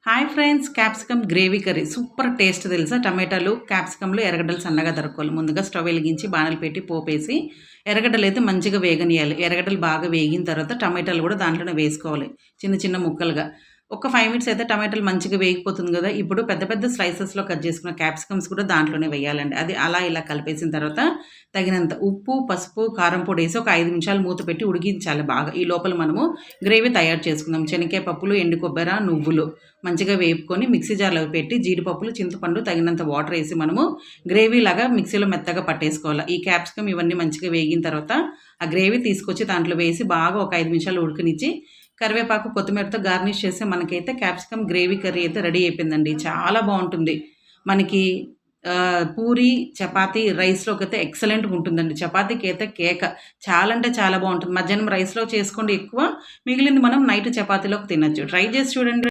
Hi friends, capsicum gravy curry super taste తెలుసా. టమాటాలు క్యాప్సికమ్లు ఎర్రగడ్డలు సన్నగా తరుక్కోవాలి. ముందుగా స్టవ్ వెలిగించి బాణలు పెట్టి పోపేసి ఎర్రగడ్డలు అయితే మంచిగా వేగనియాలి. ఎర్రగడ్డలు బాగా వేగిన తర్వాత టమాటాలు కూడా దాంట్లోనే వేసుకోవాలి చిన్న చిన్న ముక్కలుగా. ఒక 5 మినిట్స్ అయితే టమాటాలు మంచిగా వేగిపోతుంది కదా. ఇప్పుడు పెద్ద పెద్ద స్లైసెస్లో కట్ చేసుకున్న క్యాప్సికమ్స్ కూడా దాంట్లోనే వేయాలండి. అది అలా ఇలా కలిపేసిన తర్వాత తగినంత ఉప్పు, పసుపు, కారం పొడి వేసి ఒక 5 నిమిషాలు మూత పెట్టి ఉడికించాలి బాగా. ఈ లోపల మనము గ్రేవీ తయారు చేసుకుందాం. శనగకాయ పప్పులు, ఎండు కొబ్బరి, నువ్వులు మంచిగా వేపుకొని మిక్సీ జార్లో పెట్టి జీడిపప్పులు, చింతపండు, తగినంత వాటర్ వేసి మనము గ్రేవీ లాగా మిక్సీలో మెత్తగా పట్టేసుకోవాలి. ఈ క్యాప్సికమ్ ఇవన్నీ మంచిగా వేగిన తర్వాత ఆ గ్రేవీ తీసుకొచ్చి దాంట్లో వేసి బాగా ఒక 5 నిమిషాలు ఉడకనిచ్చి కరివేపాకు, కొత్తిమీరతో గార్నిష్ చేస్తే మనకైతే క్యాప్సికమ్ గ్రేవీ కర్రీ అయితే రెడీ అయిపోయిందండి. చాలా బాగుంటుంది. మనకి పూరి, చపాతీ, రైస్లోకి అయితే ఎక్సలెంట్గా ఉంటుందండి. చపాతీకి అయితే కేక. చాలా అంటే చాలా బాగుంటుంది. మధ్యాహ్నం రైస్లో చేసుకోండి ఎక్కువ, మిగిలింది మనం నైట్ చపాతీలోకి తినచ్చు. ట్రై చేసి చూడండి.